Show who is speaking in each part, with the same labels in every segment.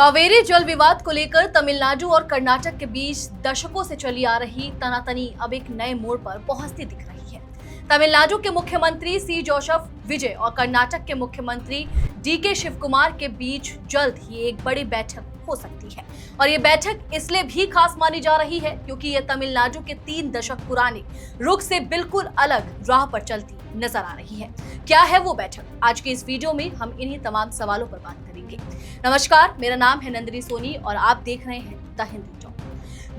Speaker 1: कावेरी जल विवाद को लेकर तमिलनाडु और कर्नाटक के बीच दशकों से चली आ रही तनातनी अब एक नए मोड़ पर पहुंचती दिख रही है। तमिलनाडु के मुख्यमंत्री सी जोसेफ विजय और कर्नाटक के मुख्यमंत्री डीके शिवकुमार के बीच जल्द ही एक बड़ी बैठक हो सकती है और ये बैठक इसलिए भी खास मानी जा रही है क्योंकि ये तमिलनाडु के 3 दशक पुराने रुख से बिल्कुल अलग राह पर चलती नजर आ रही है। क्या है वो बैठक? आज के इस वीडियो में हम इन्हीं तमाम सवालों पर बात करेंगे। नमस्कार, मेरा नाम है नंदिनी सोनी और आप देख रहे हैं द हिंदी टॉक।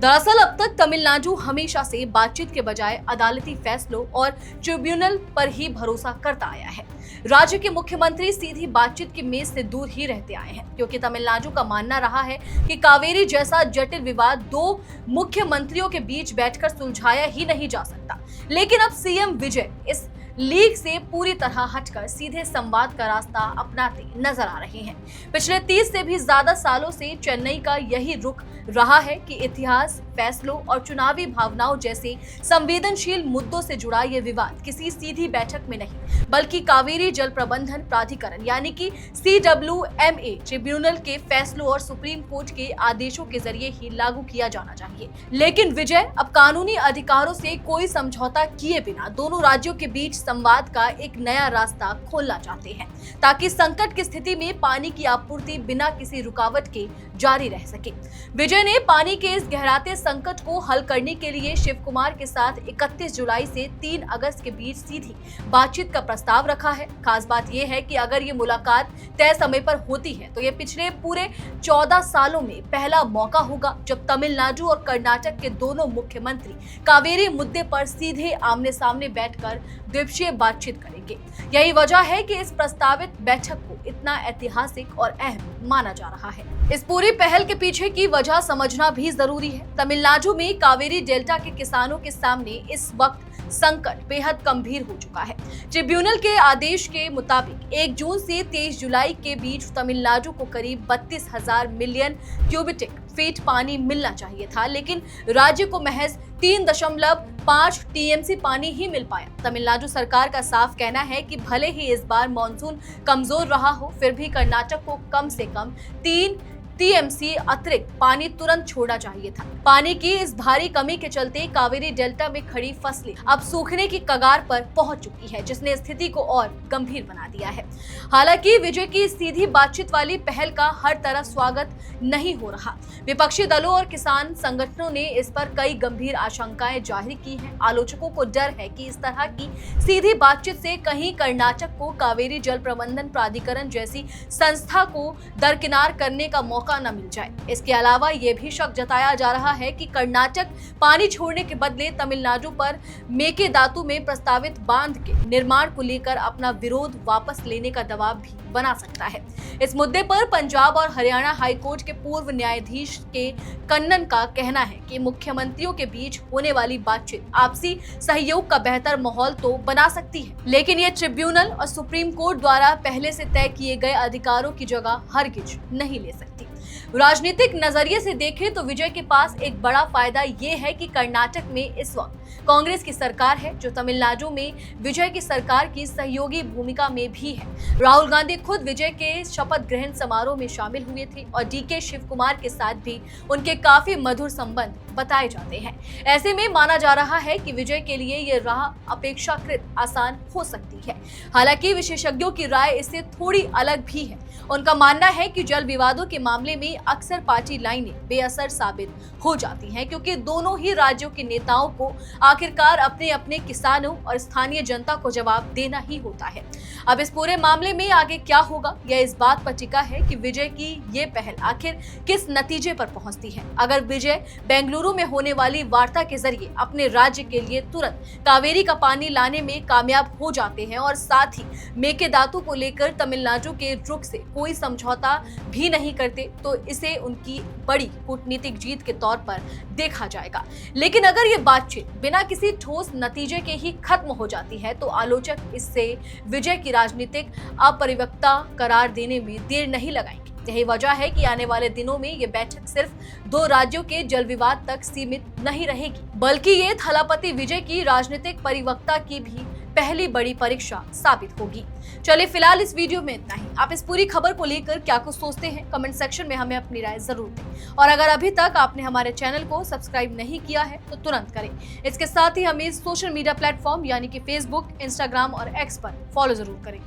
Speaker 1: दरअसल अब तक तमिलनाडु हमेशा से बातचीत के बजाय अदालती फैसलों और ट्रिब्यूनल पर ही भरोसा करता आया है। राज्य के मुख्यमंत्री सीधी बातचीत की मेज से दूर ही रहते आए हैं क्योंकि तमिलनाडु का मानना रहा है कि कावेरी जैसा जटिल विवाद 2 मुख्यमंत्रियों के बीच बैठकर सुलझाया ही नहीं जा सकता। लेकिन अब सीएम विजय इस लीग से पूरी तरह हटकर सीधे संवाद का रास्ता अपनाते नजर आ रहे हैं। पिछले 30 से भी ज्यादा सालों से चेन्नई का यही रुख रहा है कि इतिहास, फैसलों और चुनावी भावनाओं जैसे संवेदनशील मुद्दों से जुड़ा ये विवाद किसी सीधी बैठक में नहीं बल्कि कावेरी जल प्रबंधन प्राधिकरण यानी कि CWMA ट्रिब्यूनल के फैसलों और सुप्रीम कोर्ट के आदेशों के जरिए ही लागू किया जाना चाहिए। लेकिन विजय अब कानूनी अधिकारों से कोई समझौता किए बिना दोनों राज्यों के बीच संवाद का एक नया रास्ता खोलना चाहते हैं ताकि संकट की स्थिति में पानी की आपूर्ति बिना किसी रुकावट के जारी रह सके। विजय ने पानी के इस गहराते संकट को हल करने के लिए शिव कुमार के साथ 31 जुलाई से 3 अगस्त के बीच सीधी बातचीत का प्रस्ताव रखा है। खास बात यह है कि अगर ये मुलाकात तय समय पर होती है तो ये पिछले पूरे 14 सालों में पहला मौका होगा जब तमिलनाडु और कर्नाटक के दोनों मुख्यमंत्री कावेरी मुद्दे पर सीधे आमने सामने बैठकर द्विपक्षीय बातचीत करेंगे। यही वजह है कि इस प्रस्तावित बैठक को इतना ऐतिहासिक और अहम माना जा रहा है। इस पूरी पहल के पीछे की वजह समझना भी जरूरी है। तमिलनाडु में कावेरी डेल्टा के किसानों के सामने इस वक्त संकट बेहद गंभीर हो चुका है। ट्रिब्यूनल के आदेश के मुताबिक 1 जून से 23 जुलाई के बीच तमिलनाडु को करीब 32,000 मिलियन क्यूबिक फीट पानी मिलना चाहिए था, लेकिन राज्य को महज 3.5 टीएमसी पानी ही मिल पाया। तमिलनाडु सरकार का साफ कहना है कि भले ही इस बार मानसून कमजोर रहा हो, फिर भी कर्नाटक को कम से कम 3 टीएमसी अतिरिक्त पानी तुरंत छोड़ना चाहिए था। पानी की इस भारी कमी के चलते कावेरी डेल्टा में खड़ी फसलें अब सूखने की कगार पर पहुंच चुकी है, जिसने स्थिति को और गंभीर बना दिया है। हालांकि विजय की सीधी बातचीत वाली पहल का हर तरह स्वागत नहीं हो रहा। विपक्षी दलों और किसान संगठनों ने इस पर कई गंभीर आशंकाएं जाहिर की हैं। आलोचकों को डर है कि इस तरह की सीधी बातचीत से कहीं कर्नाटक को कावेरी जल प्रबंधन प्राधिकरण जैसी संस्था को दरकिनार करने का मौका न मिल जाए। इसके अलावा यह भी शक जताया जा रहा है कि कर्नाटक पानी छोड़ने के बदले तमिलनाडु पर मेकेदातु में प्रस्तावित बांध के निर्माण को लेकर अपना विरोध वापस लेने का दबाव भी बना सकता है। इस मुद्दे पर पंजाब और हरियाणा हाईकोर्ट के पूर्व न्यायाधीश के कन्नन का कहना है कि मुख्यमंत्रियों के बीच होने वाली बातचीत आपसी सहयोग का बेहतर माहौल तो बना सकती है, लेकिन ये ट्रिब्यूनल और सुप्रीम कोर्ट द्वारा पहले से तय किए गए अधिकारों की जगह हरगिज नहीं ले सकती। राजनीतिक नजरिए से देखें तो विजय के पास एक बड़ा फायदा ये है कि कर्नाटक में इस वक्त कांग्रेस की सरकार है जो तमिलनाडु में विजय की सरकार की सहयोगी भूमिका में भी है। राहुल गांधी खुद विजय के शपथ ग्रहण समारोह में शामिल हुए थे और डीके शिव कुमार के साथ भी उनके काफी मधुर संबंध बताए जाते हैं। ऐसे में माना जा रहा है कि विजय के लिए ये राह अपेक्षाकृत आसान हो सकती है। हालांकि विशेषज्ञों की राय इससे थोड़ी अलग भी है। उनका मानना है कि जल विवादों के मामले में अक्सर पार्टी लाइनें बेअसर साबित हो जाती हैं क्योंकि दोनों ही राज्यों के नेताओं को आखिरकार अपने अपने किसानों और स्थानीय जनता को जवाब देना ही होता है। अब इस पूरे मामले में आगे क्या होगा यह इस बात पर टिका है कि विजय की ये पहल आखिर किस नतीजे पर पहुंचती है। अगर विजय बेंगलुरु में होने वाली वार्ता के जरिए अपने राज्य के लिए तुरंत कावेरी का पानी लाने में कामयाब हो जाते हैं और साथ ही मेकेदातु को लेकर तमिलनाडु के रुख से कोई समझौता भी नहीं करते तो इसे उनकी बड़ी कूटनीतिक जीत के तौर पर देखा जाएगा। लेकिन अगर ये बातचीत बिना किसी ठोस नतीजे के ही खत्म हो जाती है तो आलोचक इससे विजय की राजनीतिक अपरिपक्वता करार देने में देर नहीं लगाएंगे। यही वजह है कि आने वाले दिनों में ये बैठक सिर्फ 2 राज्यों के जल विवाद तक सीमित नहीं रहेगी बल्कि ये थलापति विजय की राजनीतिक परिपक्वता की भी पहली बड़ी परीक्षा साबित होगी। चलिए फिलहाल इस वीडियो में इतना ही। आप इस पूरी खबर को लेकर क्या कुछ सोचते हैं, कमेंट सेक्शन में हमें अपनी राय जरूर दें। और अगर अभी तक आपने हमारे चैनल को सब्सक्राइब नहीं किया है तो तुरंत करें। इसके साथ ही हमें सोशल मीडिया प्लेटफॉर्म यानी कि फेसबुक, इंस्टाग्राम और एक्स पर फॉलो जरूर करें।